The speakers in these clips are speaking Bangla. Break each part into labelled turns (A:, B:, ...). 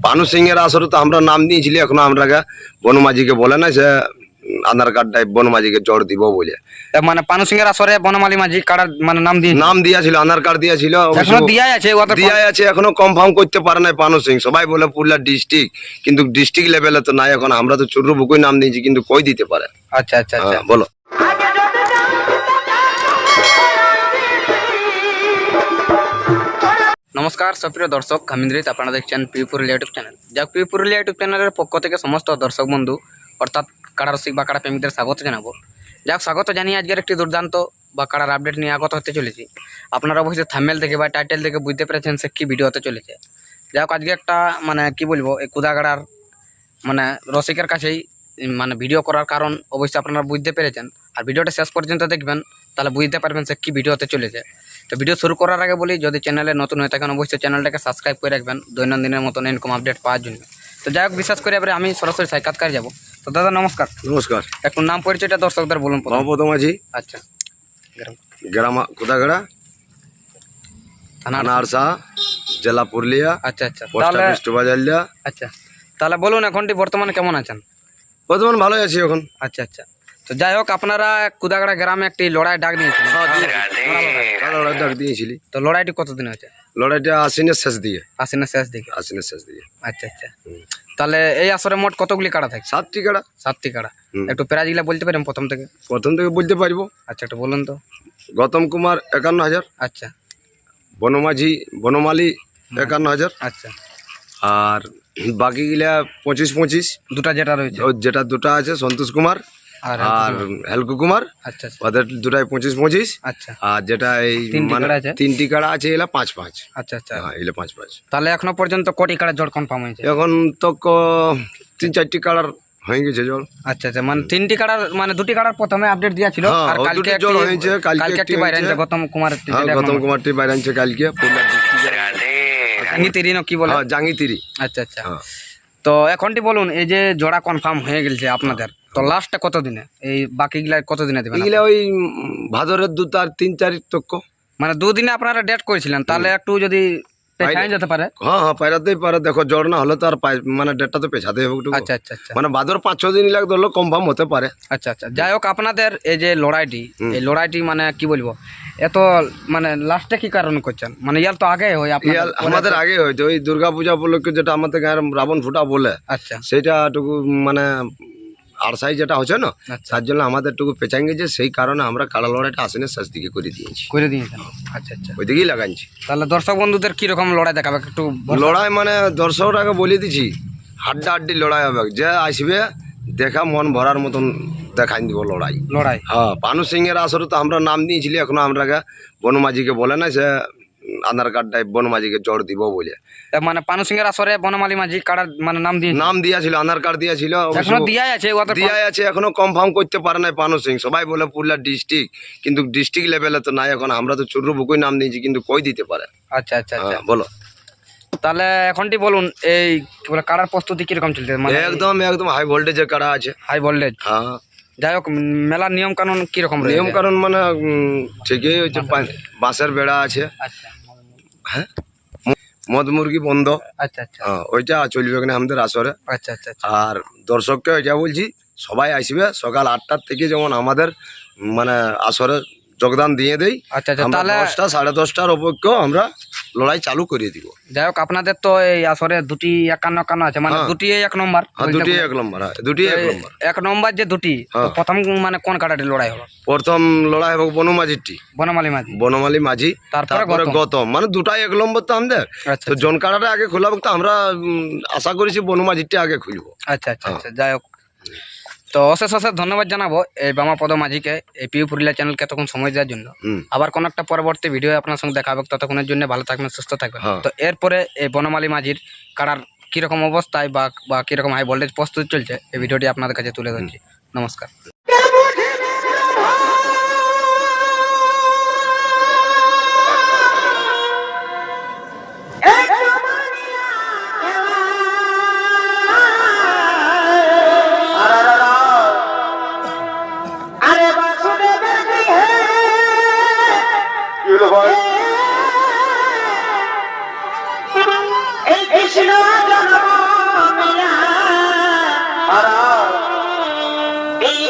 A: পানু সিং এর আসরে তো আমরা নাম দিয়েছিলি, এখনো আমরা বনমাঝিকে বলে না যে আধার কার্ডটাই বনমাঝিকে জড় দিব বলে।
B: তার মানে পানু সিং এর আসরে বনমালী মাঝি কাড়ার মানে
A: নাম দিয়েছিল, আধার কার্ড দিয়েছিল,
B: এখনো দিয়াই আছে,
A: দিয়াই আছে, এখনো কনফার্ম করতে পারে নাই পানু সিং। সবাই বলে পুরুলিয়া ডিস্ট্রিক্ট, কিন্তু ডিস্ট্রিক্ট লেভেলে তো নাই এখন। আমরা তো ছোট বুকুই নাম দিয়েছি, কিন্তু কই দিতে পারে।
B: আচ্ছা আচ্ছা আচ্ছা,
A: বলো।
B: নমস্কার সুপ্রিয় দর্শক, আমি ইন্দ্রিত, আপনারা দেখছেন পিউ পুরুলিয়া ইউটিউব চ্যানেল। যাক, পিউ পুরুলিয়া ইউটিউব চ্যানেলের পক্ষ থেকে সমস্ত দর্শক বন্ধু অর্থাৎ কাড়া রসিক বা কাড়া প্রেমিকদের স্বাগত জানাবো। যাক, স্বাগত জানিয়ে আজকের একটি দুর্দান্ত বা কাড়ার আপডেট নিয়ে আগত হতে চলেছি। আপনারা অবশ্যই থাম্বনেল থেকে বা টাইটেল থেকে বুঝতে পেরেছেন সে কী ভিডিও হতে চলেছে। যাক, আজকে একটা মানে কি বলবো, এই কুদাগাড়ার মানে রসিকের কাছেই মানে ভিডিও করার কারণ অবশ্যই আপনারা বুঝতে পেরেছেন। আর ভিডিওটা শেষ পর্যন্ত দেখবেন, তাহলে বুঝতে পারবেন সে কী ভিডিও হতে চলেছে। তো ভিডিও শুরু করার আগে বলি, যদি চ্যানেলে নতুন হয়ে থাকেন অবশ্যই চ্যানেলটাকে সাবস্ক্রাইব করে রাখবেন দৈনন্দিনের মতন ইনকাম আপডেট পাওয়ার জন্য। তো যাই হোক, বিশেষ করে এবারে আমি সরাসরি সাক্ষাৎকার যাব। তো দাদা নমস্কার।
A: নমস্কার।
B: একটু নাম পরিচয়টা দর্শকদের বলুন।
A: মহম্মদ মাঝি।
B: আচ্ছা,
A: গ্রাম কুদাগাড়া, থানা আরসা, জেলা পুরুলিয়া।
B: আচ্ছা আচ্ছা,
A: পোস্ট
B: তাহলে
A: অফিস টুবাজালিয়া।
B: আচ্ছা, তাহলে বলুন এখনটি বর্তমানে কেমন আছেন?
A: বর্তমান ভালোই আছি এখন।
B: আচ্ছা আচ্ছা, তো যাই হোক, আপনারা কুদাগাড়া গ্রামে একটি লড়াই ডাক দিয়েছিলেন।
A: লড়াই ডাক দিয়েছিলি।
B: তো লড়াইটি কতদিন হয়েছে?
A: লড়াইটা আশ্বিনের শেষ দিকে।
B: আশ্বিনের শেষ দিকে।
A: আশ্বিনের শেষ দিকে।
B: আচ্ছা আচ্ছা, তাহলে এই আসরে মোট কতগুলি কাড়া থাকে?
A: 7টি কাড়া।
B: 7টি কাড়া। একটু প্রাইজগুলা বলতে পারেন প্রথম থেকে?
A: প্রথম থেকে বলতে পারবো।
B: আচ্ছা, একটু বলুন তো।
A: গৌতম কুমার 51,000।
B: আচ্ছা,
A: বনমালী 51,000।
B: আচ্ছা,
A: আর বাকিগুলা 25-25।
B: দুটা যেটা রয়েছে,
A: যেটা দুটা আছে সন্তোষ কুমার
B: আর
A: আর হেলকু কুমার,
B: আচ্ছা আচ্ছা
A: ওদের দুটাই 25-25।
B: আচ্ছা,
A: আর যেটা এই মানে 3টি কাড়া আছে এগুলা 5-5।
B: আচ্ছা আচ্ছা,
A: হ্যাঁ, এগুলা 5-5।
B: তাহলে এখনো পর্যন্ত কোটি কাড়া জোর কনফার্ম হয়েছে?
A: এখন তো 3-4টি কাড়ার হয়ে গেছে জল।
B: আচ্ছা আচ্ছা, মানে 3টি কাড়ার মানে 2টি কাড়ার প্রথমে আপডেট দিয়া ছিল, আর কালকে
A: জল হয়েছে।
B: কালকে একটি বাইরে আনছে গৌতম কুমার।
A: গৌতম কুমারটি বাইরে আনছে কালকে পুরুলিয়া ডিস্ট্রিক্টের
B: জাঙ্গিতিরি না কি বলে?
A: জাঙ্গিতিরি।
B: আচ্ছা আচ্ছা, তো এখনটি বলুন, এই যে জোড়া কনফার্ম হয়ে গেছে আপনাদের, তো লাস্টটা কত দিনে? এই বাকিগুলা কত দিনে দেবেন?
A: এগুলা ওই ভাদরের 2 আর 3 তারিখ তক।
B: মানে 2 দিনে আপনারা ডেট করেছিলেন, তাহলে একটু যদি পেছায় যেতে পারে।
A: হ্যাঁ, পাইরাতেই পারে। দেখো, জ্বর না হলে তো আর মানে ডেটটা তো পেছাতে হবে একটু।
B: আচ্ছা আচ্ছা আচ্ছা,
A: মানে ভাদর 5-6 দিন লাগ ধরলে কনফার্ম হতে পারে।
B: আচ্ছা আচ্ছা, যাই হোক, আপনাদের এই যে লড়াইটি, এই লড়াইটি মানে কি বলবো, এত মানে লাস্টে কি কারণ করছেন? মানে ইয়ার তো আগে হয়
A: আমাদের আগে হয়তো ওই দুর্গাপূজা উপলক্ষে যেটা আমাদের গায়ের রাবণ ফুটা বলে,
B: আচ্ছা,
A: সেইটা টুকু মানে আরসাই যেটা হচ্ছে না,
B: আচ্ছা,
A: তার জন্য আমাদের টুকু পেঁচাই গেছে। সেই কারণে আমরা কাড়া লড়াইটা আশ্বিনের শেষ দিকে করে দিয়েছেন।
B: আচ্ছা আচ্ছা,
A: ওই দিকেই লাগাইছি।
B: তাহলে দর্শক বন্ধুদের কিরকম লড়াই দেখাবে একটু?
A: লড়াই মানে দর্শকরাকে বলে দিছি, হাড্ডি লড়াই হবে। যে আসবে দেখা মন ভরার মতন দেখাই দিব লড়াই। হ্যাঁ, পানু সিং এর আসরে তো আমরা নাম দিয়েছিলি, এখনো আমরা বনমাঝিকে বলে না যে আধার কার্ডটাই বনমাঝিকে জড় দিব বলে।
B: মানে পানু সিং এর আসরে বনমালী মাঝি কাড়ার মানে নাম
A: দিয়েছিল, আধার কার্ড দিয়েছিল,
B: এখনো দিয়াই আছে,
A: এখনো কনফার্ম করতে পারে নাই পানু সিং। সবাই বলে পুরুলিয়া ডিস্ট্রিক্ট, কিন্তু ডিস্ট্রিক্ট লেভেলে তো নাই এখন। আমরা তো ছোট বুকুই নাম দিয়েছি, কিন্তু কই দিতে পারে।
B: আচ্ছা আচ্ছা আচ্ছা,
A: বলো।
B: তাহলে এখনটি বলুন, এই কি বলে কাড়ার প্রস্তুতি কিরকম চলছে? মানে
A: একদম হাই ভোল্টেজের কাড়া আছে।
B: High voltage.
A: হ্যাঁ,
B: যাই হোক, মেলার নিয়ম কানুন কিরকম?
A: নিয়ম কানুন মানে ঠিকই হচ্ছে। বাঁশের বেড়া আছে।
B: আচ্ছা,
A: হ্যাঁ, মদ মুরগি বন্ধ।
B: আচ্ছা আচ্ছা,
A: ওইটা চলবে এখানে আমাদের আসরে।
B: আচ্ছা আচ্ছা,
A: আর দর্শককে ওইটা বলছি, সবাই আসবে সকাল 8টার থেকে, যেমন আমাদের মানে আসরে যোগদান দিয়ে দেই।
B: আচ্ছা আচ্ছা, তাহলে
A: 10টা 10:30টার অপেক্ষ আমরা লড়াই চালু করিয়ে দিব।
B: যাই হোক, আপনাদের তো এই আসরে 2টি 51 আছে, মানে 2টি 1 নম্বর।
A: 2টি 1 নম্বর। 2টি 1 নম্বর।
B: 1 নম্বর যে 2টি, প্রথম মানে কোন কাড়াটি লড়াই হবে?
A: প্রথম লড়াই হবে বনমাঝিটি, বনমালী মাঝি। তারপরে গৌতম, মানে 2টাই 1 নম্বর তো আমাদের। তো জন কাড়াটা আগে খোলা তো আমরা আশা করেছি বনমাঝিটি আগে খুলবো।
B: আচ্ছা আচ্ছা আচ্ছা, যাই হোক, তো অশেষ ধন্যবাদ জানাবো এই বামাপদ মাঝিকে, এই পিউ পুরুলিয়া চ্যানেলকে এতক্ষণ সময় দেওয়ার জন্য। আবার কোন একটা পরবর্তী ভিডিও আপনার সঙ্গে দেখা হবে, ততক্ষণের জন্য ভালো থাকবেন, সুস্থ থাকবেন। তো এরপরে এই বনমালী মাঝির কাড়ার কিরকম অবস্থায় বা কিরকম হাই ভোল্টেজ প্রস্তুতি চলছে, এই ভিডিওটি আপনাদের কাছে তুলে ধরছি। নমস্কার।
C: এই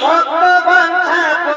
C: ভক্ত বাঞ্ছ